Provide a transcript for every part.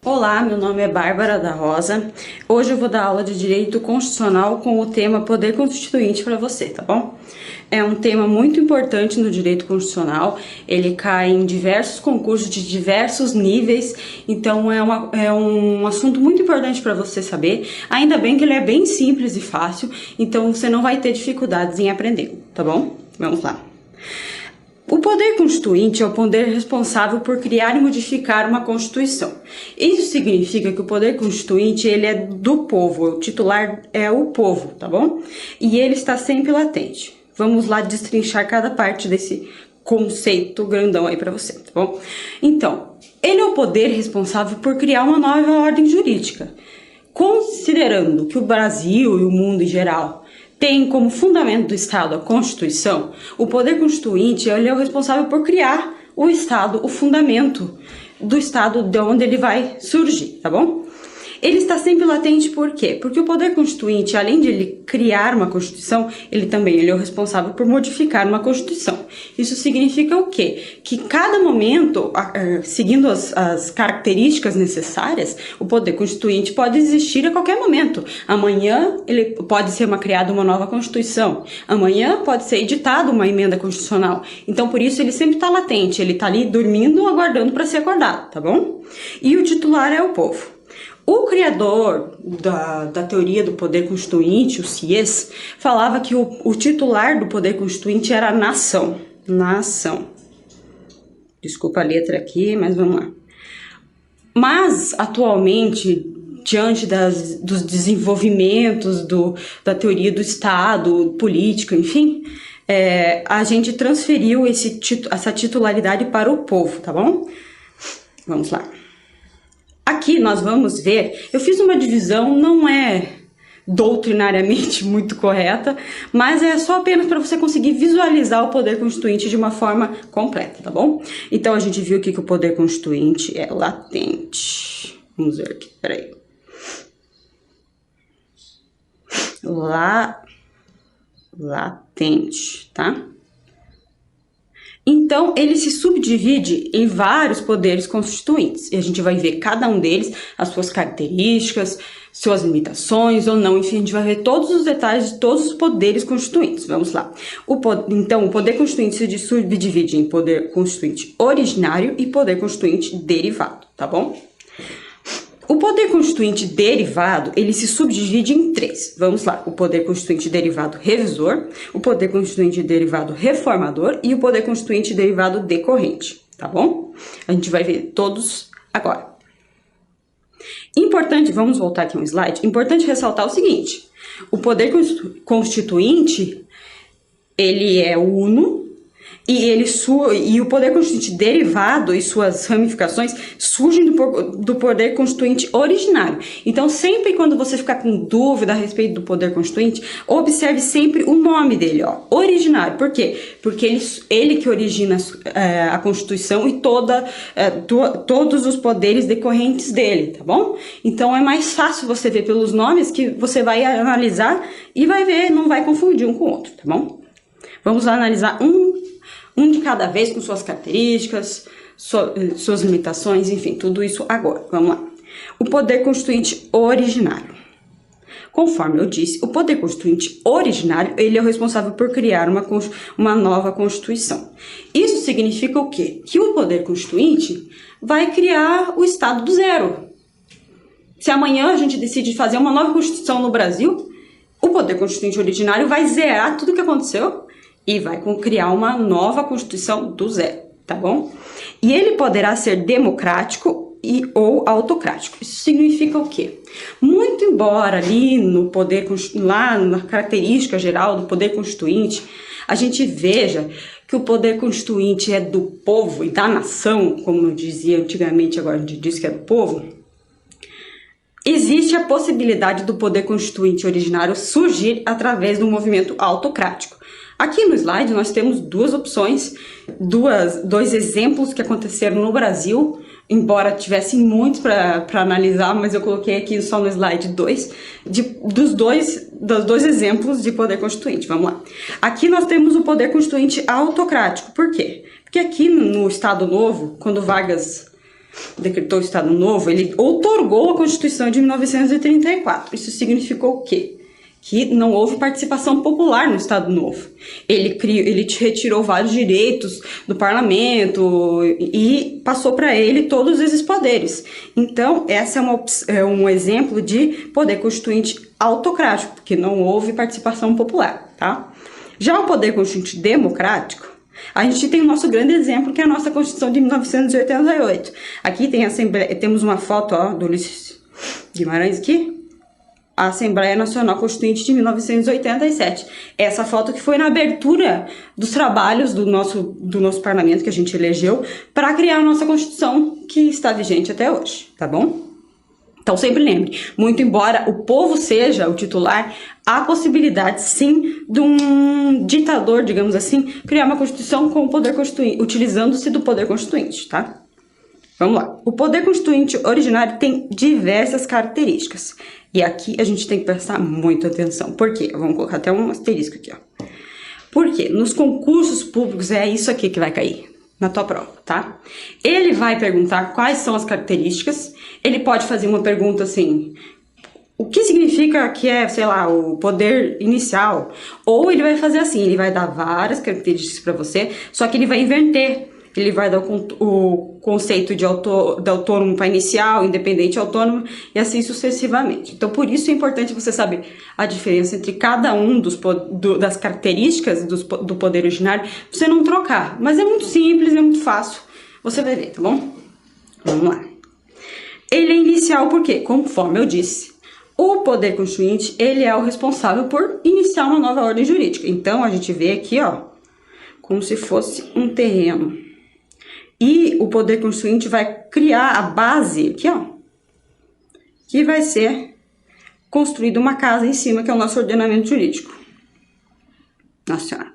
Olá, meu nome é Bárbara da Rosa. Hoje eu vou dar aula de Direito Constitucional com o tema Poder Constituinte para você, tá bom? É um tema muito importante no Direito Constitucional, ele cai em diversos concursos de diversos níveis, então é um assunto muito importante para você saber. Ainda bem que ele é bem simples e fácil, então você não vai ter dificuldades em aprender, tá bom? Vamos lá. O poder constituinte é o poder responsável por criar e modificar uma Constituição. Isso significa que o poder constituinte ele é do povo, o titular é o povo, tá bom? E ele está sempre latente. Vamos lá destrinchar cada parte desse conceito grandão aí para você, tá bom? Então, ele é o poder responsável por criar uma nova ordem jurídica. Considerando que o Brasil e o mundo em geral tem como fundamento do Estado a Constituição, o poder constituinte ele é o responsável por criar o Estado, o fundamento do Estado de onde ele vai surgir, tá bom? Ele está sempre latente por quê? Porque o poder constituinte, além de ele criar uma Constituição, ele é o responsável por modificar uma Constituição. Isso significa o quê? Que cada momento, seguindo as características necessárias, o poder constituinte pode existir a qualquer momento. Amanhã pode ser criada uma nova Constituição. Amanhã pode ser editada uma emenda constitucional. Então, por isso, ele sempre está latente. Ele está ali dormindo, aguardando para ser acordado, tá bom? E o titular é o povo. O criador da teoria do poder constituinte, o Sieyès, falava que o titular do poder constituinte era a nação. Nação. Desculpa a letra aqui, mas vamos lá. Mas, atualmente, diante dos desenvolvimentos da teoria do Estado, política, enfim, a gente transferiu essa titularidade para o povo, tá bom? Vamos lá. Aqui nós vamos ver, eu fiz uma divisão, não é doutrinariamente muito correta, mas é só apenas para você conseguir visualizar o poder constituinte de uma forma completa, tá bom? Então a gente viu aqui que o poder constituinte é latente. Vamos ver aqui, peraí. Latente, tá? Então, ele se subdivide em vários poderes constituintes. E a gente vai ver cada um deles, as suas características, suas limitações ou não. Enfim, a gente vai ver todos os detalhes de todos os poderes constituintes. Vamos lá. Então, o poder constituinte se subdivide em poder constituinte originário e poder constituinte derivado, tá bom? O poder constituinte derivado, ele se subdivide em três. Vamos lá, o poder constituinte derivado revisor, o poder constituinte derivado reformador e o poder constituinte derivado decorrente, tá bom? A gente vai ver todos agora. Importante, vamos voltar aqui um slide, importante ressaltar o seguinte, o poder constituinte, ele é uno, e o poder constituinte derivado e suas ramificações surgem do poder constituinte originário. Então, sempre quando você ficar com dúvida a respeito do poder constituinte, observe sempre o nome dele, ó, originário. Por quê? Porque ele que origina a Constituição e todos os poderes decorrentes dele, tá bom? Então, é mais fácil você ver pelos nomes que você vai analisar e vai ver, não vai confundir um com o outro, tá bom? Vamos lá analisar um de cada vez com suas características, suas limitações, enfim, tudo isso agora. Vamos lá. O poder constituinte originário. Conforme eu disse, o poder constituinte originário, ele é o responsável por criar uma nova Constituição. Isso significa o quê? Que o poder constituinte vai criar o Estado do zero. Se amanhã a gente decide fazer uma nova Constituição no Brasil, o poder constituinte originário vai zerar tudo o que aconteceu e vai criar uma nova Constituição do zero, tá bom? E ele poderá ser democrático ou autocrático. Isso significa o quê? Muito embora ali no poder, lá na característica geral do poder constituinte, a gente veja que o poder constituinte é do povo e da nação, como eu dizia antigamente, agora a gente diz que é do povo, existe a possibilidade do poder constituinte originário surgir através do movimento autocrático. Aqui no slide nós temos duas opções, dois exemplos que aconteceram no Brasil, embora tivessem muitos para analisar, mas eu coloquei aqui só no slide dos dois exemplos de poder constituinte. Vamos lá. Aqui nós temos o poder constituinte autocrático. Por quê? Porque aqui no Estado Novo, quando Vargas decretou o Estado Novo, ele outorgou a Constituição de 1934. Isso significou o quê? Que não houve participação popular no Estado Novo. Ele retirou vários direitos do parlamento e passou para ele todos esses poderes. Então, essa é um exemplo de poder constituinte autocrático, porque não houve participação popular, tá? Já o poder constituinte democrático, a gente tem o nosso grande exemplo, que é a nossa Constituição de 1988. Aqui temos uma foto, ó, do Ulisses Guimarães aqui, a Assembleia Nacional Constituinte de 1987. Essa foto que foi na abertura dos trabalhos do nosso parlamento, que a gente elegeu, para criar a nossa Constituição, que está vigente até hoje, tá bom? Então sempre lembre, muito embora o povo seja o titular, há possibilidade sim de um ditador, digamos assim, criar uma Constituição com o poder constituinte, utilizando-se do poder constituinte, tá? Vamos lá. O poder constituinte originário tem diversas características. E aqui a gente tem que prestar muita atenção. Por quê? Vamos colocar até um asterisco aqui, ó. Por quê? Nos concursos públicos é isso aqui que vai cair na tua prova, tá? Ele vai perguntar quais são as características. Ele pode fazer uma pergunta assim: o que significa que é, sei lá, o poder inicial? Ou ele vai fazer assim, ele vai dar várias características para você, só que ele vai inverter. Ele vai dar o conceito de autônomo para inicial, independente, autônomo, e assim sucessivamente. Então, por isso é importante você saber a diferença entre cada um das características do poder originário, pra você não trocar. Mas é muito simples, é muito fácil. Você vai ver, tá bom? Vamos lá. Ele é inicial porque, conforme eu disse, o poder constituinte, ele é o responsável por iniciar uma nova ordem jurídica. Então, a gente vê aqui, ó, como se fosse um terreno. E o poder constituinte vai criar a base aqui, ó, que vai ser construída uma casa em cima, que é o nosso ordenamento jurídico. Nossa Senhora.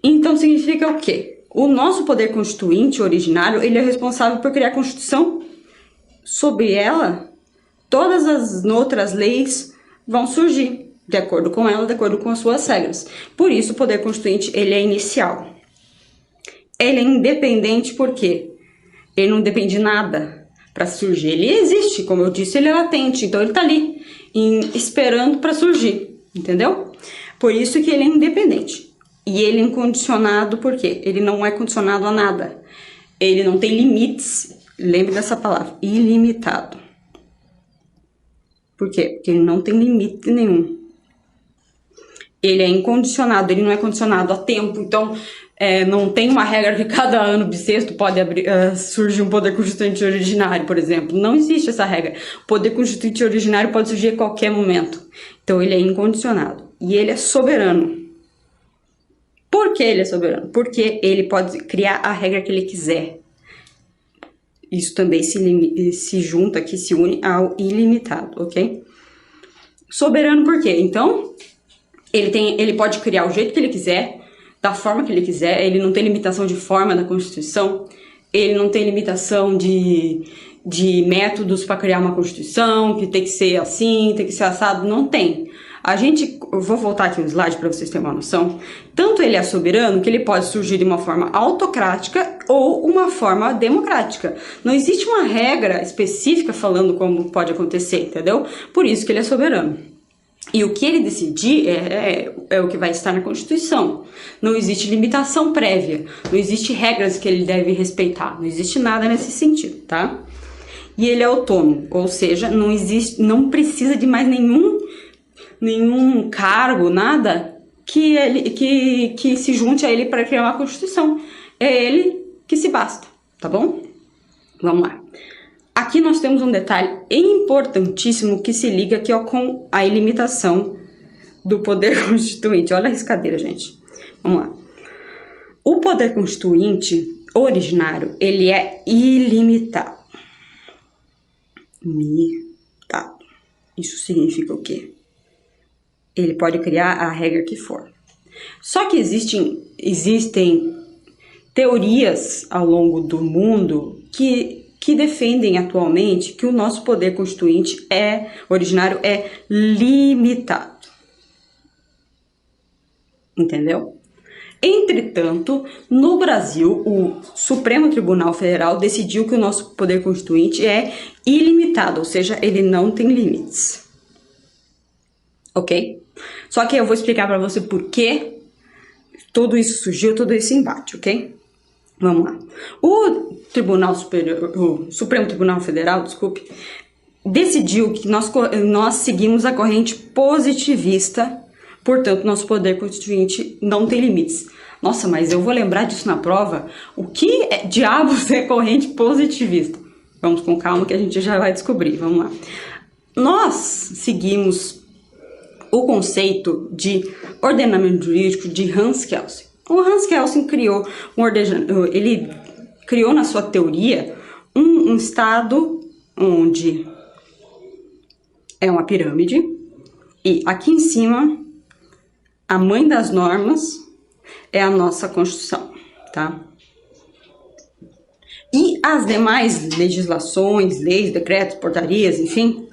Então, significa o quê? O nosso poder constituinte originário, ele é responsável por criar a Constituição. Sobre ela, todas as outras leis vão surgir, de acordo com ela, de acordo com as suas regras. Por isso, o poder constituinte, ele é inicial. Ele é independente porque ele não depende de nada para surgir. Ele existe, como eu disse, ele é latente, então ele está ali esperando para surgir, entendeu? Por isso que ele é independente. E ele é incondicionado porque ele não é condicionado a nada. Ele não tem limites, lembre dessa palavra, ilimitado. Por quê? Porque ele não tem limite nenhum. Ele é incondicionado, ele não é condicionado a tempo, então não tem uma regra que cada ano bissexto pode surgir um poder constituinte originário, por exemplo. Não existe essa regra. O poder constituinte originário pode surgir a qualquer momento. Então ele é incondicionado e ele é soberano. Por que ele é soberano? Porque ele pode criar a regra que ele quiser. Isso também se junta aqui, se une ao ilimitado, ok? Soberano por quê? Então, ele pode criar o jeito que ele quiser, da forma que ele quiser, ele não tem limitação de forma na Constituição, ele não tem limitação de métodos para criar uma Constituição, que tem que ser assim, tem que ser assado, não tem. Eu vou voltar aqui no slide para vocês terem uma noção. Tanto ele é soberano que ele pode surgir de uma forma autocrática ou uma forma democrática. Não existe uma regra específica falando como pode acontecer, entendeu? Por isso que ele é soberano. E o que ele decidir é o que vai estar na Constituição. Não existe limitação prévia, não existe regras que ele deve respeitar, não existe nada nesse sentido, tá? E ele é autônomo, ou seja, não precisa de mais nenhum cargo, nada que se junte a ele para criar uma Constituição. É ele que se basta, tá bom? Vamos lá. Aqui nós temos um detalhe importantíssimo que se liga aqui, ó, com a ilimitação do poder constituinte. Olha a riscadeira, gente. Vamos lá. O poder constituinte originário, ele é ilimitado. Limitado. Isso significa o quê? Ele pode criar a regra que for. Só que existem teorias ao longo do mundo que defendem atualmente que o nosso poder constituinte originário é limitado. Entendeu? Entretanto, no Brasil, o Supremo Tribunal Federal decidiu que o nosso poder constituinte é ilimitado, ou seja, ele não tem limites. Ok? Só que eu vou explicar para você por que tudo isso surgiu, todo esse embate, ok? Vamos lá. O Supremo Tribunal Federal, desculpe, decidiu que nós seguimos a corrente positivista, portanto, nosso poder constituinte não tem limites. Nossa, mas eu vou lembrar disso na prova? O que diabos é corrente positivista? Vamos com calma que a gente já vai descobrir, vamos lá. Nós seguimos o conceito de ordenamento jurídico de Hans Kelsen. O Hans Kelsen criou ele criou na sua teoria um estado onde é uma pirâmide e aqui em cima a mãe das normas é a nossa Constituição, tá? E as demais legislações, leis, decretos, portarias, enfim,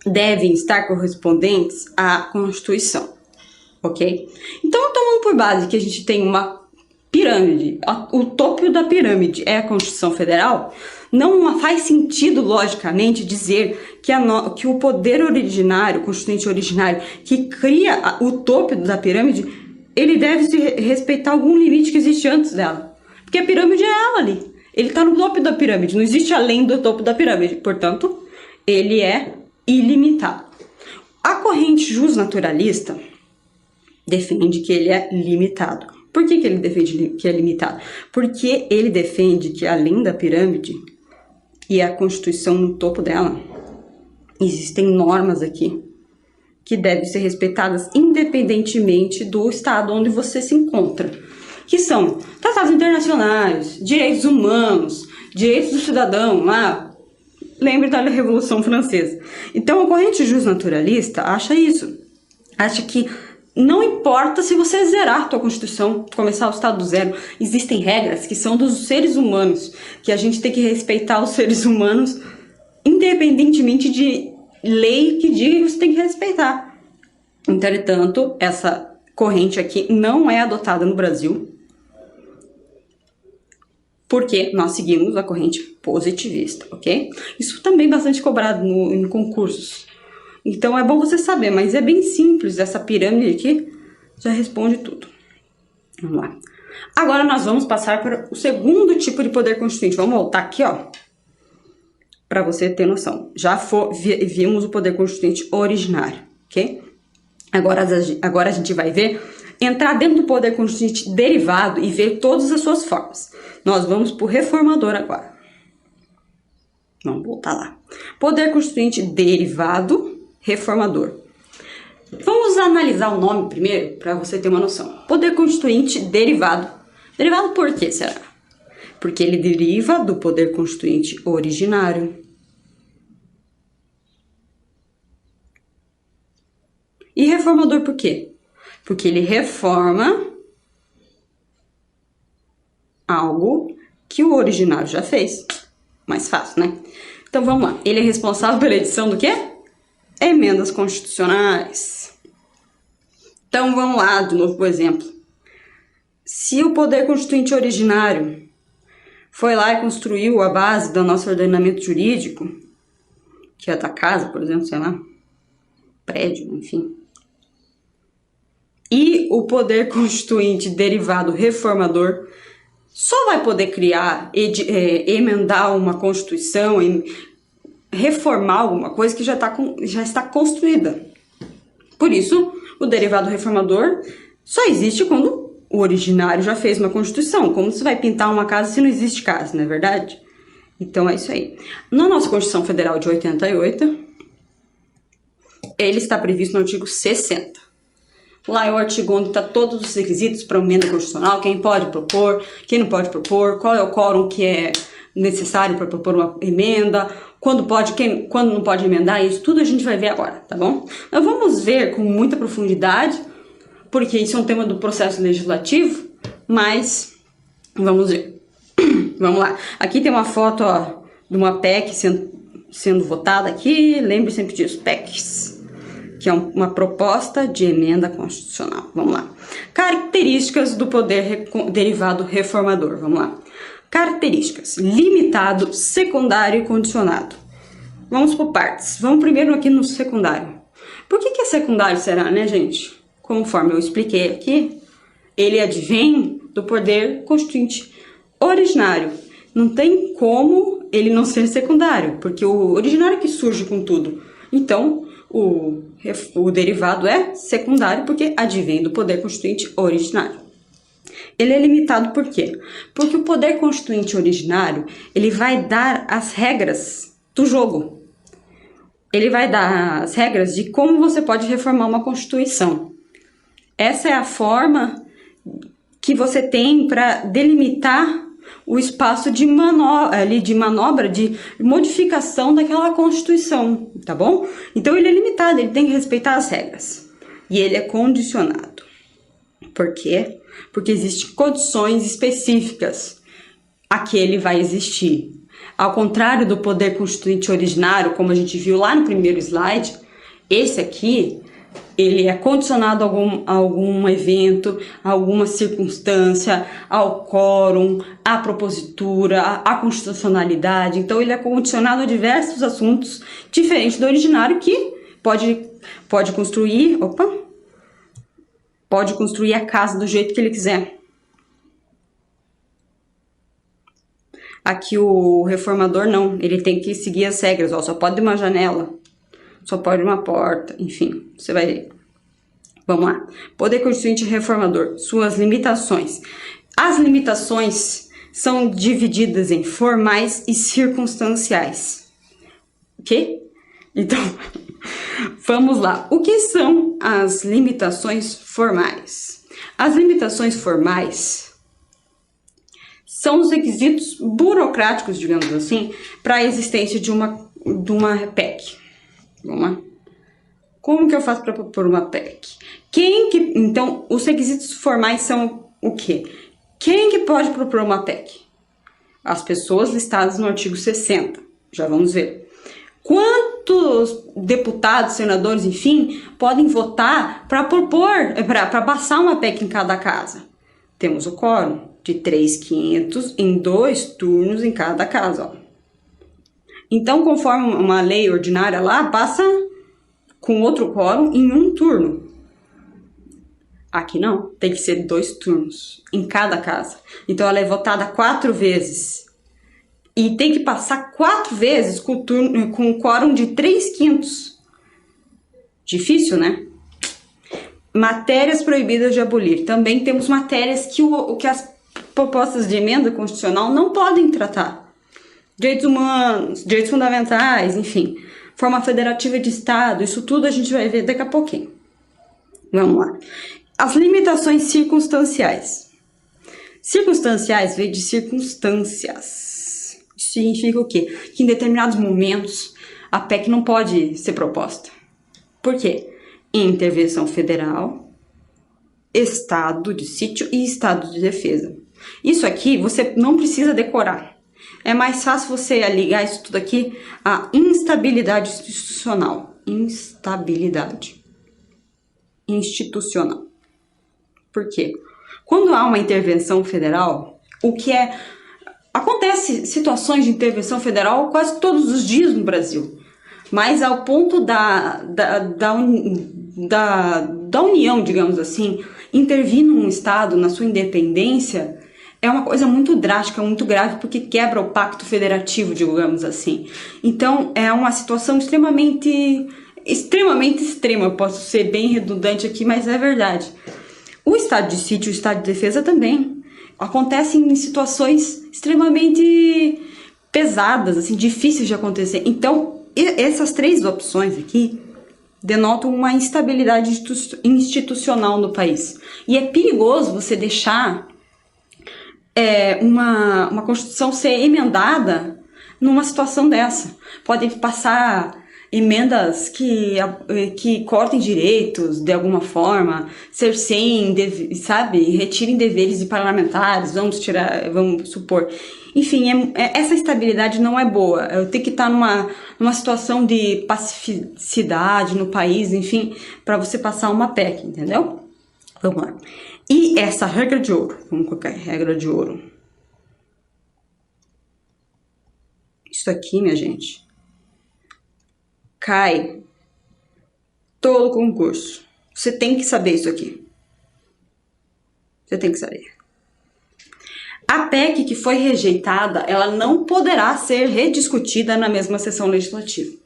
devem estar correspondentes à Constituição, ok? Então, tomando por base que a gente tem uma pirâmide, o topo da pirâmide é a Constituição Federal, não faz sentido, logicamente, dizer que o poder originário, constituinte originário, que cria o topo da pirâmide, ele deve se respeitar algum limite que existe antes dela. Porque a pirâmide é ela ali. Ele está no topo da pirâmide, não existe além do topo da pirâmide. Portanto, ele é ilimitado. A corrente justnaturalista defende que ele é limitado. Por que ele defende que é limitado? Porque ele defende que além da pirâmide e a Constituição no topo dela, existem normas aqui que devem ser respeitadas independentemente do estado onde você se encontra, que são tratados internacionais, direitos humanos, direitos do cidadão, lembre da Revolução Francesa. Então, a corrente justnaturalista acha isso, acha que não importa se você zerar a tua Constituição, começar o estado do zero, existem regras que são dos seres humanos, que a gente tem que respeitar os seres humanos, independentemente de lei que diga que você tem que respeitar. Entretanto, essa corrente aqui não é adotada no Brasil, porque nós seguimos a corrente positivista, ok? Isso também é bastante cobrado em concursos. Então é bom você saber, mas é bem simples, essa pirâmide aqui já responde tudo. Vamos lá. Agora nós vamos passar para o segundo tipo de poder constituinte. Vamos voltar aqui, ó, para você ter noção. Já vimos o poder constituinte originário, ok? Agora a gente vai entrar dentro do poder constituinte derivado e ver todas as suas formas. Nós vamos para o reformador agora. Vamos voltar lá. Poder constituinte derivado, reformador. Vamos analisar o nome primeiro, para você ter uma noção. Poder constituinte derivado. Derivado por quê, será? Porque ele deriva do poder constituinte originário. E reformador por quê? Porque ele reforma algo que o originário já fez. Mais fácil, né? Então vamos lá. Ele é responsável pela edição do quê? Emendas constitucionais. Então vamos lá, de novo, por exemplo. Se o poder constituinte originário foi lá e construiu a base do nosso ordenamento jurídico, que é da casa, por exemplo, sei lá, prédio, enfim. E o poder constituinte derivado reformador só vai poder criar, emendar uma Constituição, reformar alguma coisa que já está construída. Por isso, o derivado reformador só existe quando o originário já fez uma Constituição. Como você vai pintar uma casa se não existe casa, não é verdade? Então é isso aí. Na nossa Constituição Federal de 88, ele está previsto no artigo 60. Lá é o artigo onde está todos os requisitos para emenda constitucional, quem pode propor, quem não pode propor, qual é o quórum que é necessário para propor uma emenda, quando pode, quando não pode emendar, isso tudo a gente vai ver agora, tá bom? Nós vamos ver com muita profundidade, porque isso é um tema do processo legislativo, mas vamos ver. Vamos lá. Aqui tem uma foto, ó, de uma PEC sendo votada aqui, lembre sempre disso, PECs. Que é uma proposta de emenda constitucional. Vamos lá. Características do poder derivado reformador. Vamos lá. Características: limitado, secundário e condicionado. Vamos por partes. Vamos primeiro aqui no secundário. Por que é secundário será, né, gente? Conforme eu expliquei aqui, ele advém do poder constituinte originário. Não tem como ele não ser secundário, porque o originário é que surge com tudo. Então, o derivado é secundário porque advém do poder constituinte originário. Ele é limitado por quê? Porque o poder constituinte originário, ele vai dar as regras do jogo. Ele vai dar as regras de como você pode reformar uma Constituição. Essa é a forma que você tem para delimitar o espaço de manobra, de modificação daquela Constituição, tá bom? Então ele é limitado, ele tem que respeitar as regras. E ele é condicionado. Por quê? Porque existem condições específicas a que ele vai existir. Ao contrário do poder constituinte originário, como a gente viu lá no primeiro slide, esse aqui, ele é condicionado a algum evento, a alguma circunstância, ao quórum, à propositura, à constitucionalidade. Então, ele é condicionado a diversos assuntos diferentes do originário que pode construir a casa do jeito que ele quiser. Aqui o reformador não, ele tem que seguir as regras, ó, só pode uma janela, só pode uma porta, enfim, você vai ver. Vamos lá. Poder constituinte reformador, suas limitações. As limitações são divididas em formais e circunstanciais. Ok? Então, vamos lá. O que são as limitações formais? As limitações formais são os requisitos burocráticos, digamos assim, para a existência de uma PEC. Vamos lá. Como que eu faço para propor uma PEC? Então, os requisitos formais são o quê? Quem que pode propor uma PEC? As pessoas listadas no artigo 60. Já vamos ver. Quantos deputados, senadores, enfim, podem votar para passar uma PEC em cada casa? Temos o quórum de 3.500 em 2 turnos em cada casa. Ó. Então, conforme uma lei ordinária lá, passa com outro quórum em 1 turno. Aqui não, tem que ser 2 turnos em cada casa. Então, ela é votada 4 vezes. E tem que passar 4 vezes com o quórum de 3.500. Difícil, né? Matérias proibidas de abolir. Também temos matérias que as propostas de emenda constitucional não podem tratar. Direitos humanos, direitos fundamentais, enfim. Forma federativa de Estado, isso tudo a gente vai ver daqui a pouquinho. Vamos lá. As limitações circunstanciais. Circunstanciais vem de circunstâncias. Isso significa o quê? Que em determinados momentos a PEC não pode ser proposta. Por quê? Intervenção federal, estado de sítio e estado de defesa. Isso aqui você não precisa decorar. É mais fácil você ligar isso tudo aqui à instabilidade institucional. Instabilidade institucional. Por quê? Quando há uma intervenção federal, acontece situações de intervenção federal quase todos os dias no Brasil. Mas ao ponto da União, digamos assim, intervir num Estado na sua independência, é uma coisa muito drástica, muito grave, porque quebra o pacto federativo, digamos assim. Então, é uma situação extremamente extrema. Eu posso ser bem redundante aqui, mas é verdade. O estado de sítio e o estado de defesa também acontecem em situações extremamente pesadas, assim, difíceis de acontecer. Então, essas 3 opções aqui denotam uma instabilidade institucional no país. E é perigoso você deixar uma Constituição ser emendada numa situação dessa. Podem passar emendas que cortem direitos de alguma forma, cerceiem, retirem deveres de parlamentares, vamos supor. Enfim, essa estabilidade não é boa. Eu tenho que estar numa situação de pacificidade no país, enfim, para você passar uma PEC, entendeu? Vamos lá. E essa regra de ouro, vamos colocar regra de ouro. Isso aqui, minha gente, cai todo concurso. Você tem que saber isso aqui. Você tem que saber. A PEC que foi rejeitada, ela não poderá ser rediscutida na mesma sessão legislativa.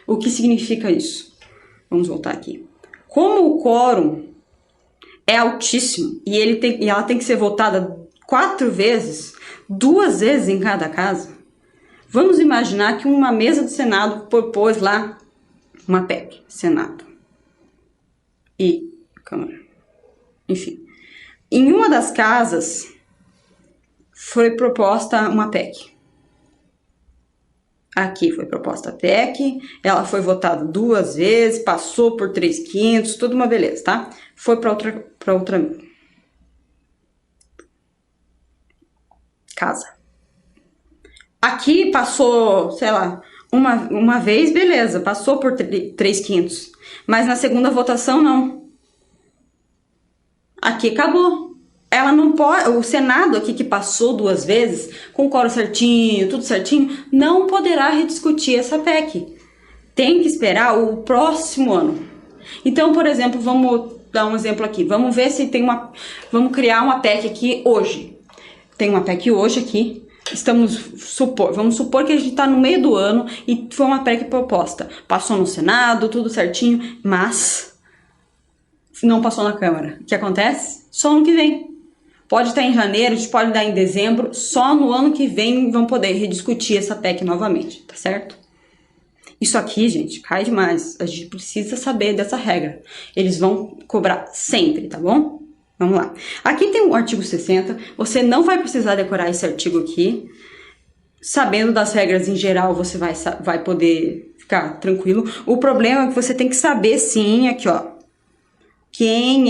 O que significa isso? Vamos voltar aqui. Como o quórum é altíssimo e ela tem que ser votada 4 vezes, 2 vezes em cada casa, vamos imaginar que uma mesa do Senado propôs lá uma PEC, Senado e Câmara. Enfim, em uma das casas foi proposta uma PEC. Aqui foi proposta a PEC, ela foi votada 2 vezes, passou por 3/5, tudo uma beleza, tá? Foi para outra casa. Aqui passou, sei lá, uma vez, beleza, passou por 3/5, mas na segunda votação não. Aqui acabou. Ela não pode, o Senado aqui que passou 2 vezes, com o quórum certinho, tudo certinho, não poderá rediscutir essa PEC. Tem que esperar o próximo ano. Então, por exemplo, vamos dar um exemplo aqui. Vamos ver se tem vamos criar uma PEC aqui hoje. Tem uma PEC hoje aqui. Vamos supor que a gente está no meio do ano e foi uma PEC proposta. Passou no Senado, tudo certinho, mas não passou na Câmara. O que acontece? Só ano que vem. Pode estar em janeiro, pode dar em dezembro, só no ano que vem vão poder rediscutir essa PEC novamente, tá certo? Isso aqui, gente, cai demais. A gente precisa saber dessa regra. Eles vão cobrar sempre, tá bom? Vamos lá. Aqui tem o artigo 60. Você não vai precisar decorar esse artigo aqui. Sabendo das regras em geral, você vai poder ficar tranquilo. O problema é que você tem que saber, sim, aqui, ó. Quem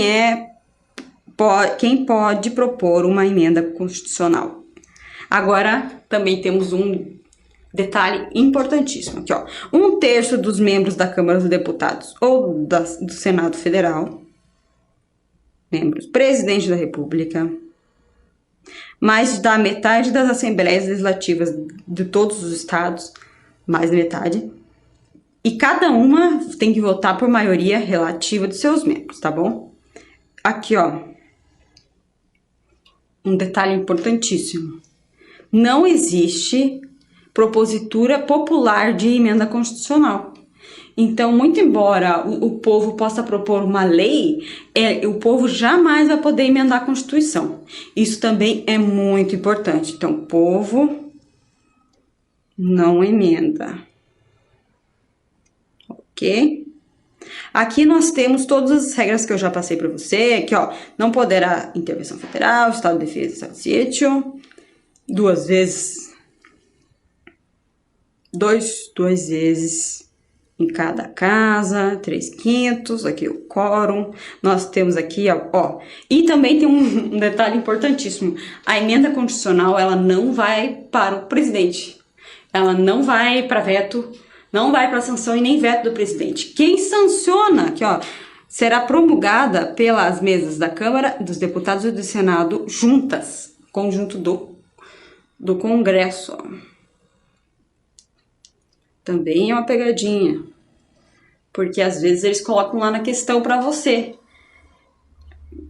pode propor uma emenda constitucional. Agora, também temos um detalhe importantíssimo aqui, ó. 1/3 dos membros da Câmara dos Deputados ou do Senado Federal, membros, presidente da República, mais da metade das assembleias legislativas de todos os estados, mais da metade, e cada uma tem que votar por maioria relativa de seus membros, tá bom? Aqui, ó, um detalhe importantíssimo. Não existe propositura popular de emenda constitucional. Então, muito embora o povo possa propor uma lei, o povo jamais vai poder emendar a Constituição. Isso também é muito importante. Então, o povo não emenda. Ok? Aqui nós temos todas as regras que eu já passei para você. Aqui, ó, não poderá intervenção federal, estado de defesa, estado de sítio, 2 vezes, 2 vezes em cada casa, 3/5, aqui o quórum. Nós temos aqui, ó, e também tem um detalhe importantíssimo. A emenda constitucional, ela não vai para o presidente. Ela não vai para veto, não vai para sanção e nem veto do presidente. Quem sanciona, aqui, ó, será promulgada pelas mesas da Câmara, dos Deputados e do Senado juntas, conjunto do Congresso, ó. Também é uma pegadinha, porque às vezes eles colocam lá na questão para você.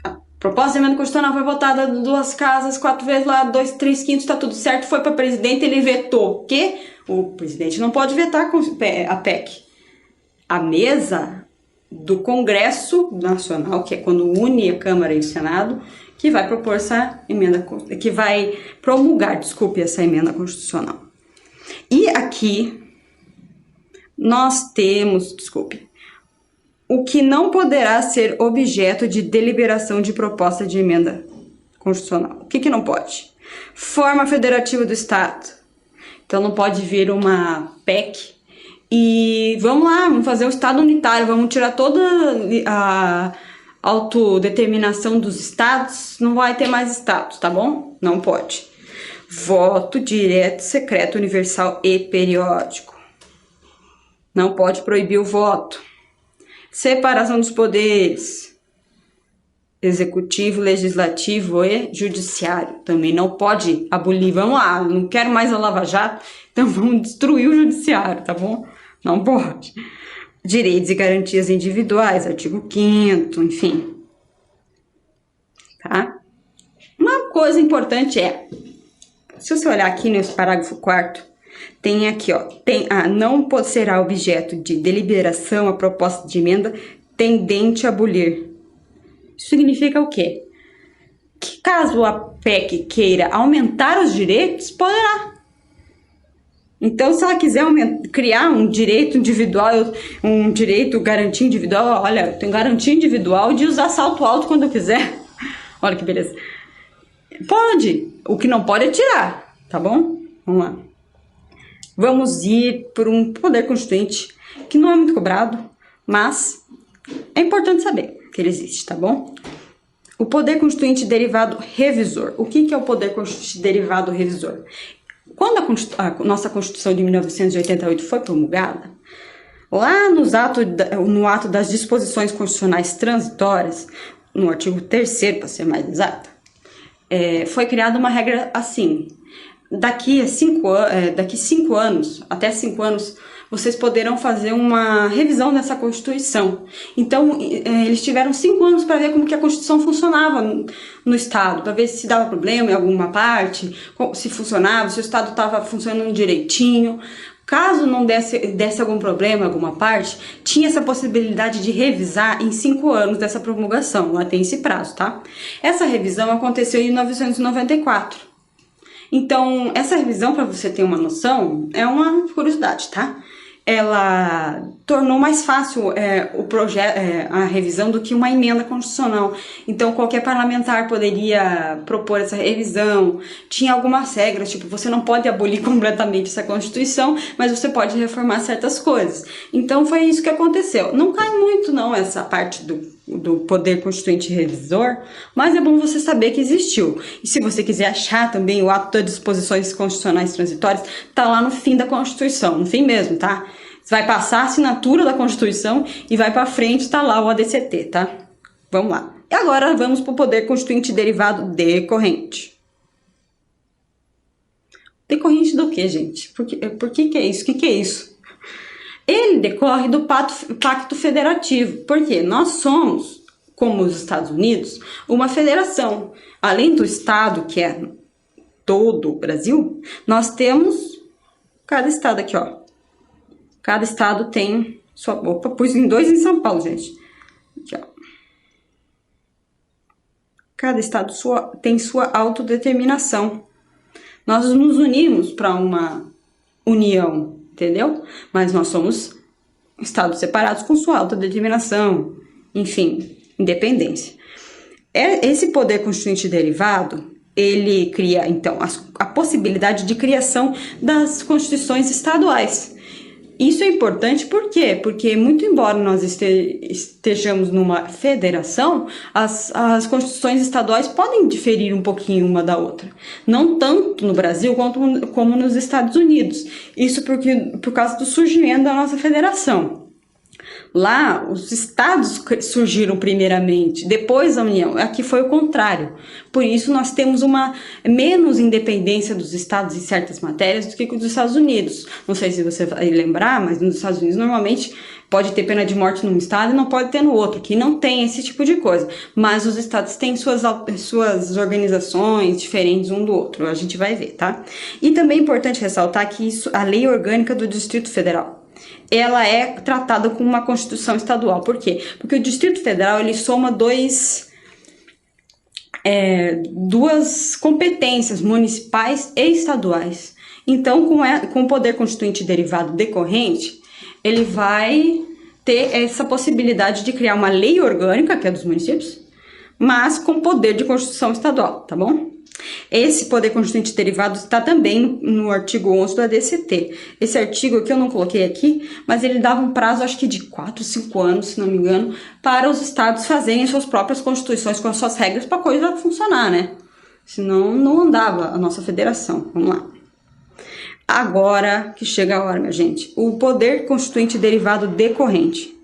A proposta de emenda constitucional foi votada 2 casas, 4 vezes lá, 2/3/5, tá tudo certo, foi para presidente, ele vetou. O quê? O presidente não pode vetar a PEC. A mesa do Congresso Nacional, que é quando une a Câmara e o Senado, que vai propor essa emenda, que vai promulgar, essa emenda constitucional. E aqui nós temos, o que não poderá ser objeto de deliberação de proposta de emenda constitucional. O que não pode? Forma federativa do Estado. Então não pode vir uma PEC e vamos lá, vamos fazer o Estado unitário, vamos tirar toda a autodeterminação dos estados, não vai ter mais estados, tá bom? Não pode. Voto direto, secreto, universal e periódico. Não pode proibir o voto. Separação dos poderes. executivo, legislativo e judiciário. Também não pode abolir. Vamos lá, não quero mais a Lava Jato, então vamos destruir o judiciário, tá bom? Não pode. Direitos e garantias individuais, artigo 5º, enfim. Tá? Uma coisa importante é, se você olhar aqui nesse parágrafo 4º, tem aqui, ó, não será objeto de deliberação a proposta de emenda tendente a abolir. Isso significa o quê? Que caso a PEC queira aumentar os direitos, poderá. Então, se ela quiser criar um direito individual, um direito garantia individual, olha, eu tenho garantia individual de usar salto alto quando eu quiser. Olha que beleza. Pode. O que não pode é tirar, tá bom? Vamos lá. Vamos ir por um poder constituinte que não é muito cobrado, mas é importante saber que ele existe, tá bom? O poder constituinte derivado revisor. O que é o poder constituinte derivado revisor? Quando a nossa Constituição de 1988 foi promulgada, lá no ato das disposições constitucionais transitórias, no artigo 3º, para ser mais exata, foi criada uma regra assim: daqui 5 anos, até 5 anos, vocês poderão fazer uma revisão dessa Constituição. Então, eles tiveram 5 anos para ver como que a Constituição funcionava no Estado, para ver se dava problema em alguma parte, se funcionava, se o Estado estava funcionando direitinho. Caso não desse algum problema em alguma parte, tinha essa possibilidade de revisar em 5 anos dessa promulgação. Lá tem esse prazo, tá? Essa revisão aconteceu em 1994. Então, essa revisão, para você ter uma noção, é uma curiosidade, tá? Ela tornou mais fácil a revisão do que uma emenda constitucional. Então, qualquer parlamentar poderia propor essa revisão. Tinha algumas regras, tipo, você não pode abolir completamente essa Constituição, mas você pode reformar certas coisas. Então, foi isso que aconteceu. Não cai muito, não, essa parte do poder constituinte revisor, mas é bom você saber que existiu. E se você quiser achar também o ato das disposições constitucionais transitórias, tá lá no fim da Constituição, no fim mesmo, tá? Você vai passar a assinatura da Constituição e vai para frente, tá lá o ADCT, tá? Vamos lá. E agora vamos para o poder constituinte derivado decorrente. Decorrente do que, gente? Por que é isso? O que é isso? Ele decorre do Pacto Federativo, porque nós somos, como os Estados Unidos, uma federação. Além do Estado, que é todo o Brasil, nós temos cada estado aqui, ó. Cada estado tem sua... Opa, pus em 2 em São Paulo, gente. Aqui, ó. Cada estado tem sua autodeterminação. Nós nos unimos para uma união, entendeu? Mas nós somos estados separados com sua autodeterminação, enfim, independência. Esse poder constituinte derivado, ele cria, então, a possibilidade de criação das constituições estaduais. Isso é importante por quê? Porque, muito embora nós estejamos numa federação, as constituições estaduais podem diferir um pouquinho uma da outra. Não tanto no Brasil como nos Estados Unidos. Isso por causa do surgimento da nossa federação. Lá, os estados surgiram primeiramente, depois a União. Aqui foi o contrário. Por isso, nós temos uma menos independência dos estados em certas matérias do que dos Estados Unidos. Não sei se você vai lembrar, mas nos Estados Unidos, normalmente, pode ter pena de morte num estado e não pode ter no outro. Aqui não tem esse tipo de coisa. Mas os estados têm suas organizações diferentes um do outro. A gente vai ver, tá? E também é importante ressaltar que a lei orgânica do Distrito Federal, ela é tratada como uma Constituição estadual. Por quê? Porque o Distrito Federal, ele soma duas competências municipais e estaduais. Então, com o poder constituinte derivado decorrente, ele vai ter essa possibilidade de criar uma lei orgânica, que é dos municípios, mas com poder de Constituição estadual, tá bom? Esse poder constituinte derivado está também no artigo 11 do ADCT. Esse artigo aqui eu não coloquei aqui, mas ele dava um prazo, acho que de 4, 5 anos, se não me engano, para os estados fazerem suas próprias constituições com as suas regras para a coisa funcionar, né? Senão não andava a nossa federação. Vamos lá. Agora que chega a hora, minha gente. O poder constituinte derivado decorrente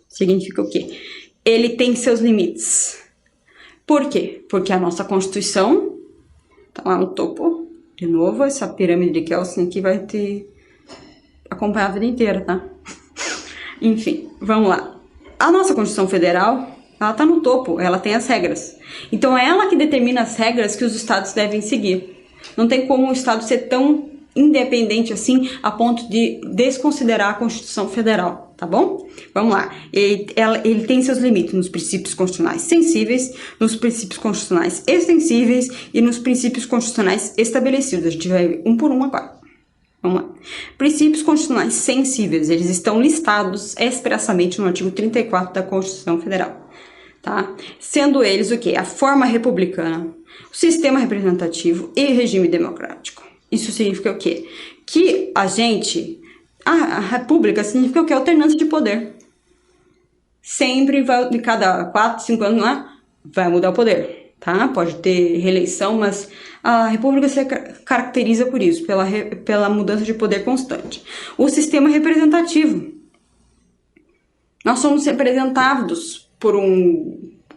significa o quê? Ele tem seus limites. Por quê? Porque a nossa Constituição tá lá no topo. De novo, essa pirâmide de Kelsen aqui vai te acompanhar a vida inteira, tá? Enfim, vamos lá. A nossa Constituição Federal, ela tá no topo, ela tem as regras. Então é ela que determina as regras que os estados devem seguir. Não tem como o estado ser tão independente assim a ponto de desconsiderar a Constituição Federal, tá bom? Vamos lá. Ele tem seus limites nos princípios constitucionais sensíveis, nos princípios constitucionais extensíveis e nos princípios constitucionais estabelecidos. A gente vai um por um agora. Vamos lá. Princípios constitucionais sensíveis, eles estão listados expressamente no artigo 34 da Constituição Federal, tá? Sendo eles o quê? A forma republicana, o sistema representativo e regime democrático. Isso significa o quê? Que a república significa o quê? Alternância de poder. Sempre vai, de cada 4, 5 anos lá, vai mudar o poder, tá? Pode ter reeleição, mas a república se caracteriza por isso, pela mudança de poder constante. O sistema representativo. Nós somos representados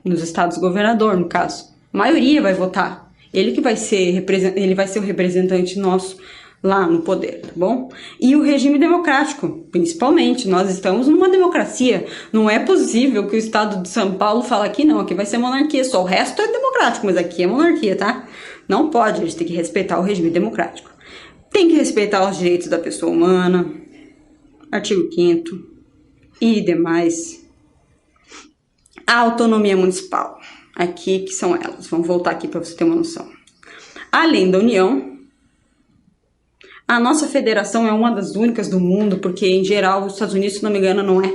nos estados governador, no caso. A maioria vai votar. Ele vai ser o representante nosso lá no poder, tá bom? E o regime democrático, principalmente. Nós estamos numa democracia. Não é possível que o estado de São Paulo fale que não, aqui vai ser monarquia só. O resto é democrático, mas aqui é monarquia, tá? Não pode, a gente tem que respeitar o regime democrático. Tem que respeitar os direitos da pessoa humana, artigo 5º e demais. A autonomia municipal. Aqui que são elas. Vamos voltar aqui para você ter uma noção. Além da União, a nossa federação é uma das únicas do mundo, porque em geral os Estados Unidos, se não me engano, não é.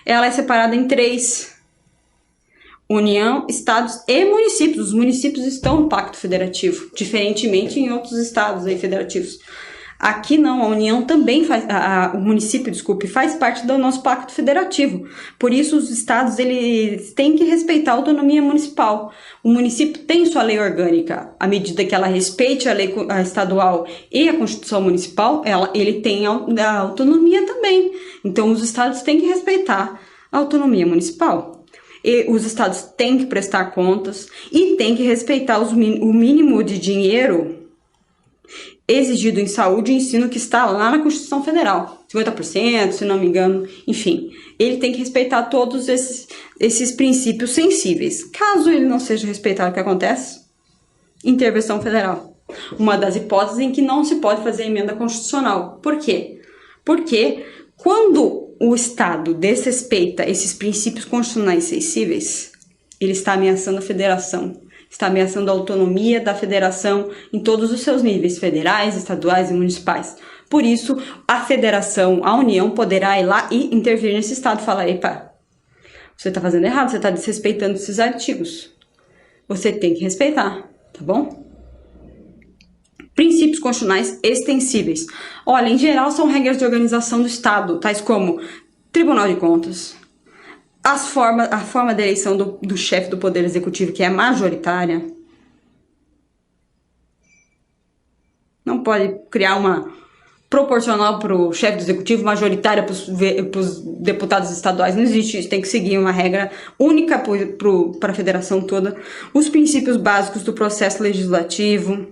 Ela é separada em 3. União, estados e municípios. Os municípios estão no Pacto Federativo, diferentemente em outros estados aí federativos. Aqui não, a União também o município, desculpe, faz parte do nosso Pacto Federativo. Por isso, os estados eles têm que respeitar a autonomia municipal. O município tem sua lei orgânica. À medida que ela respeite a lei estadual e a Constituição Municipal, ele tem a autonomia também. Então, os estados têm que respeitar a autonomia municipal. E os estados têm que prestar contas e têm que respeitar o mínimo de dinheiro exigido em saúde e ensino que está lá na Constituição Federal, 50%, se não me engano, enfim. Ele tem que respeitar todos esses princípios sensíveis. Caso ele não seja respeitado, o que acontece? Intervenção federal. Uma das hipóteses em que não se pode fazer emenda constitucional. Por quê? Porque quando o Estado desrespeita esses princípios constitucionais sensíveis, ele está ameaçando a federação. Está ameaçando a autonomia da federação em todos os seus níveis, federais, estaduais e municipais. Por isso, a federação, a União, poderá ir lá e intervir nesse estado e falar: epa, você está fazendo errado, você está desrespeitando esses artigos. Você tem que respeitar, tá bom? Princípios constitucionais extensíveis. Olha, em geral são regras de organização do Estado, tais como Tribunal de Contas, a forma de eleição do chefe do Poder Executivo, que é majoritária. Não pode criar uma proporcional para o chefe do Executivo, majoritária para os deputados estaduais. Não existe isso, tem que seguir uma regra única para a federação toda. Os princípios básicos do processo legislativo.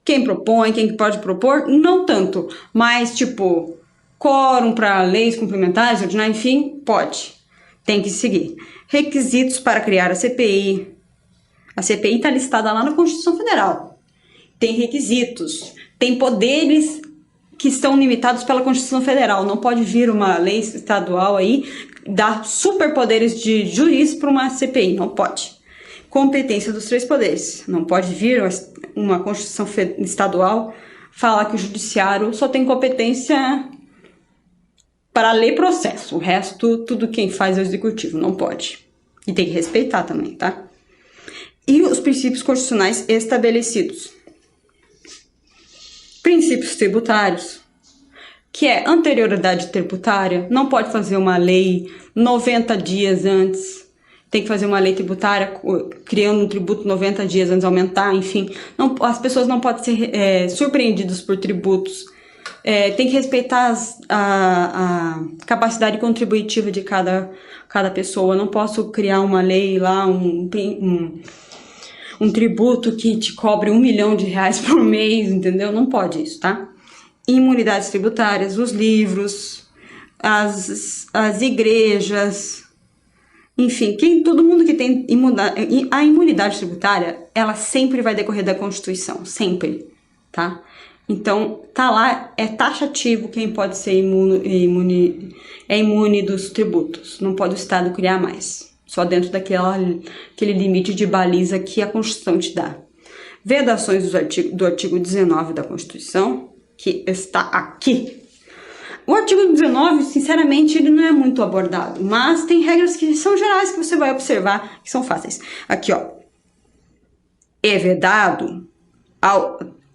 Quem propõe, quem pode propor, não tanto. Mas, tipo, quórum para leis complementares, ordinárias, enfim, pode. Tem que seguir. Requisitos para criar a CPI. A CPI está listada lá na Constituição Federal. Tem requisitos. Tem poderes que estão limitados pela Constituição Federal. Não pode vir uma lei estadual aí dar superpoderes de juiz para uma CPI. Não pode. Competência dos 3 poderes. Não pode vir uma Constituição estadual falar que o judiciário só tem competência para ler processo. O resto, tudo quem faz é o executivo. Não pode. E tem que respeitar também, tá? E os princípios constitucionais estabelecidos. Princípios tributários, que é anterioridade tributária. Não pode fazer uma lei 90 dias antes. Tem que fazer uma lei tributária criando um tributo 90 dias antes de aumentar, enfim. As pessoas não podem ser surpreendidas por tributos Tem que respeitar a capacidade contributiva de cada pessoa. Eu não posso criar uma lei lá, um tributo que te cobre R$1 milhão por mês, entendeu? Não pode isso, tá? Imunidades tributárias, os livros, as igrejas, enfim, todo mundo que tem a imunidade tributária, ela sempre vai decorrer da Constituição, sempre, tá? Então, tá lá, é taxativo quem pode ser imune dos tributos, não pode o Estado criar mais, só dentro daquele limite de baliza que a Constituição te dá. Vedações do artigo 19 da Constituição, que está aqui. O artigo 19, sinceramente, ele não é muito abordado, mas tem regras que são gerais que você vai observar, que são fáceis. Aqui, ó. É vedado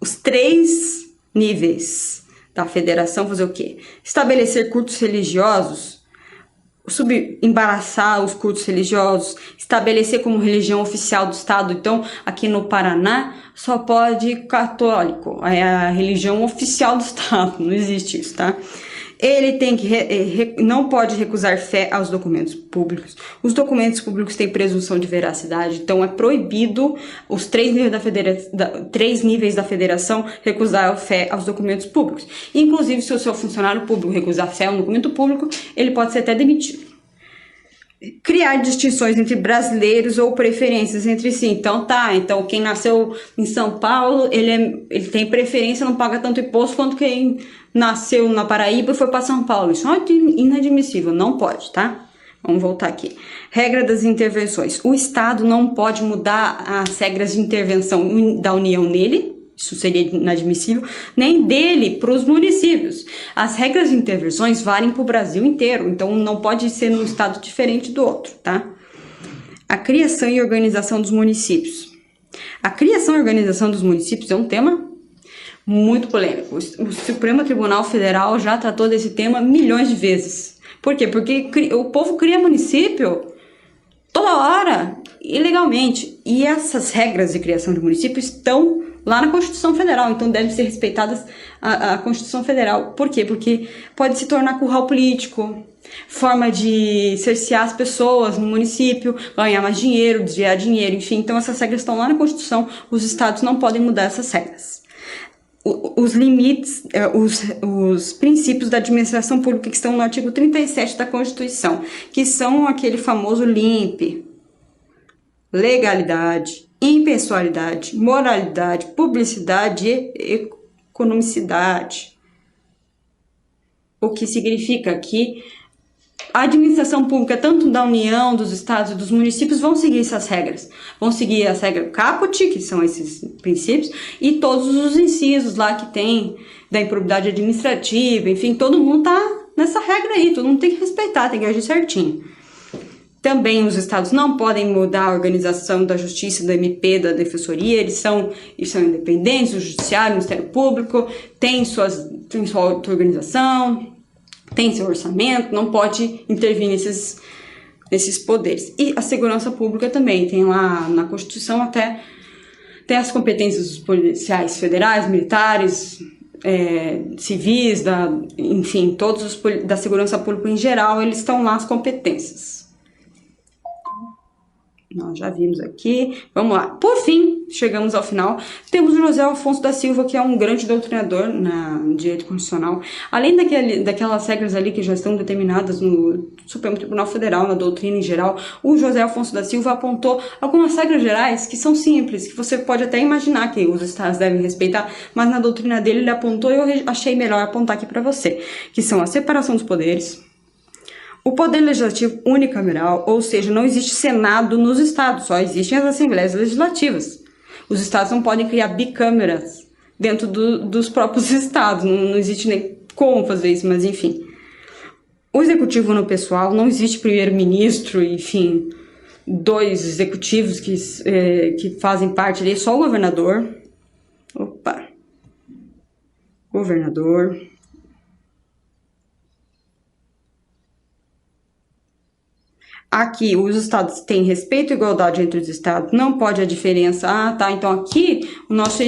os 3 níveis da federação fazer o quê? Estabelecer cultos religiosos, embaraçar os cultos religiosos, estabelecer como religião oficial do Estado. Então, aqui no Paraná, só pode católico, é a religião oficial do Estado, não existe isso, tá? Ele tem que não pode recusar fé aos documentos públicos. Os documentos públicos têm presunção de veracidade, então é proibido os 3 níveis da federação recusar fé aos documentos públicos. Inclusive, se o seu funcionário público recusar fé a um documento público, ele pode ser até demitido. Criar distinções entre brasileiros ou preferências entre si. Então, quem nasceu em São Paulo, ele tem preferência, não paga tanto imposto quanto quem nasceu na Paraíba e foi para São Paulo. Isso é inadmissível, não pode, tá? Vamos voltar aqui. Regra das intervenções. O Estado não pode mudar as regras de intervenção da União nele, isso seria inadmissível, nem dele para os municípios. As regras de intervenções valem para o Brasil inteiro, então não pode ser num estado diferente do outro, tá? A criação e organização dos municípios. A criação e organização dos municípios é um tema muito polêmico. O Supremo Tribunal Federal já tratou desse tema milhões de vezes. Por quê? Porque o povo cria município toda hora, ilegalmente. E essas regras de criação de município estão lá na Constituição Federal, então devem ser respeitadas a Constituição Federal. Por quê? Porque pode se tornar curral político, forma de cercear as pessoas no município, ganhar mais dinheiro, desviar dinheiro, enfim. Então essas regras estão lá na Constituição, os estados não podem mudar essas regras. Os limites, os princípios da administração pública que estão no artigo 37 da Constituição, que são aquele famoso LIMP: legalidade, impessoalidade, moralidade, publicidade e economicidade. O que significa que a administração pública, tanto da União, dos estados e dos municípios, vão seguir essas regras. Vão seguir as regras caput, que são esses princípios, e todos os incisos lá que tem da improbidade administrativa, enfim, todo mundo tá nessa regra aí, todo mundo tem que respeitar, tem que agir certinho. Também os estados não podem mudar a organização da justiça, da MP, da defensoria, eles são independentes, o judiciário, o Ministério Público, tem sua auto-organização, tem seu orçamento, não pode intervir nesses poderes. E a segurança pública também, tem lá na Constituição até tem as competências dos policiais federais, militares, civis, enfim, todos da segurança pública em geral, eles estão lá as competências. Nós já vimos aqui, vamos lá. Por fim, chegamos ao final, temos o José Afonso da Silva, que é um grande doutrinador no direito constitucional. Além daquelas regras ali que já estão determinadas no Supremo Tribunal Federal, na doutrina em geral, o José Afonso da Silva apontou algumas regras gerais que são simples, que você pode até imaginar que os estados devem respeitar, mas na doutrina dele ele apontou e eu achei melhor apontar aqui para você, que são a separação dos poderes, o poder legislativo unicameral, ou seja, não existe Senado nos estados, só existem as assembleias legislativas. Os estados não podem criar bicâmeras dentro dos próprios estados, não existe nem como fazer isso, mas enfim. O executivo no pessoal, não existe primeiro-ministro, enfim, 2 executivos que fazem parte ali, só o governador. Governador. Aqui, os estados têm respeito e igualdade entre os estados, não pode a diferença. Então aqui, o nosso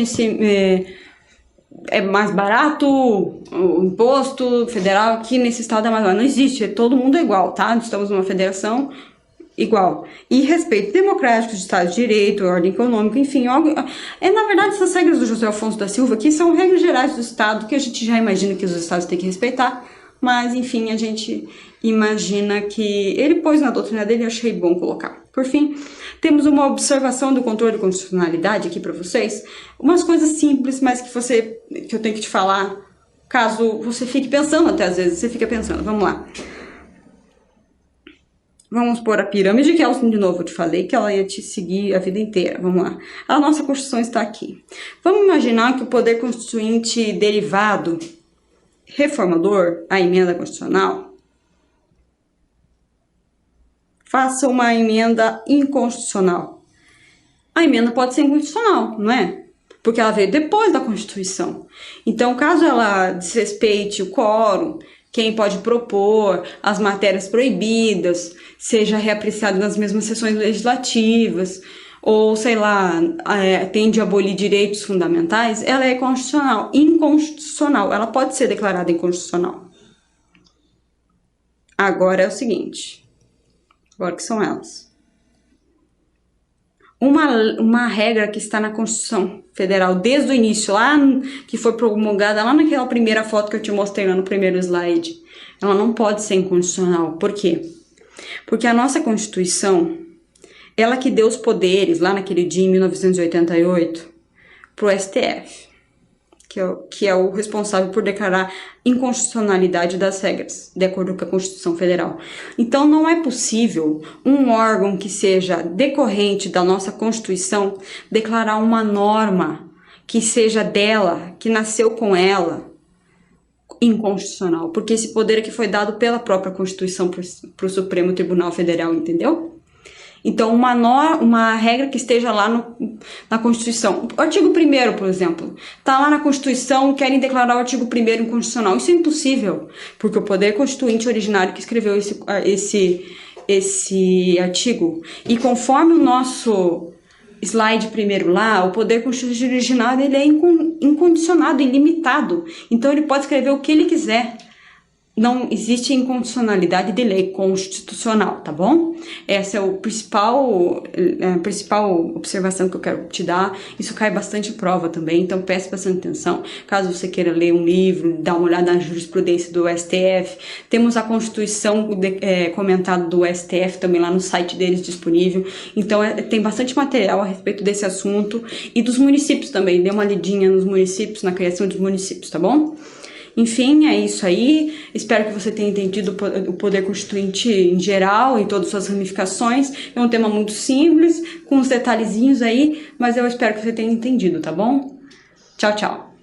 é mais barato o imposto federal aqui nesse estado é mais barato. Não existe, todo mundo é igual, tá? Estamos numa federação igual. E respeito democrático de Estado de Direito, ordem econômica, enfim. Na verdade, essas regras do José Afonso da Silva aqui são regras gerais do Estado, que a gente já imagina que os Estados têm que respeitar, mas, enfim, a gente imagina que ele pôs na doutrina dele e achei bom colocar. Por fim, temos uma observação do controle de constitucionalidade aqui para vocês. Umas coisas simples, mas que eu tenho que te falar, caso você fique pensando, até às vezes você fica pensando. Vamos lá. Vamos pôr a pirâmide, que é de novo, eu te falei que ela ia te seguir a vida inteira. Vamos lá. A nossa Constituição está aqui. Vamos imaginar que o poder constituinte derivado reformador, a emenda constitucional, faça uma emenda inconstitucional. A emenda pode ser inconstitucional, não é? Porque ela veio depois da Constituição. Então, caso ela desrespeite o quórum, quem pode propor, as matérias proibidas, seja reapreciado nas mesmas sessões legislativas, ou, sei lá, tende a abolir direitos fundamentais, ela é constitucional, inconstitucional. Ela pode ser declarada inconstitucional. Agora é o seguinte, agora que são elas. Uma regra que está na Constituição Federal desde o início, lá que foi promulgada lá naquela primeira foto que eu te mostrei lá no primeiro slide, ela não pode ser inconstitucional. Por quê? Porque a nossa Constituição, ela que deu os poderes lá naquele dia em 1988 para o STF, que é o responsável por declarar inconstitucionalidade das regras, de acordo com a Constituição Federal. Então, não é possível um órgão que seja decorrente da nossa Constituição declarar uma norma que seja dela, que nasceu com ela, inconstitucional, porque esse poder aqui foi dado pela própria Constituição para o Supremo Tribunal Federal, entendeu? Então, uma regra que esteja lá na Constituição. O artigo 1º, por exemplo, está lá na Constituição, querem declarar o artigo 1º inconstitucional. Isso é impossível, porque o poder constituinte originário que escreveu esse artigo, e conforme o nosso slide primeiro lá, o poder constituinte originário ele é incondicionado, ilimitado. Então, ele pode escrever o que ele quiser. Não existe incondicionalidade de lei constitucional, tá bom? Essa é a principal observação que eu quero te dar. Isso cai bastante em prova também, então preste bastante atenção. Caso você queira ler um livro, dar uma olhada na jurisprudência do STF, temos a Constituição comentada do STF também lá no site deles disponível. Então tem bastante material a respeito desse assunto e dos municípios também. Dê uma lidinha nos municípios, na criação dos municípios, tá bom? Enfim, é isso aí. Espero que você tenha entendido o poder constituinte em geral, em todas as suas ramificações. É um tema muito simples, com uns detalhezinhos aí, mas eu espero que você tenha entendido, tá bom? Tchau, tchau.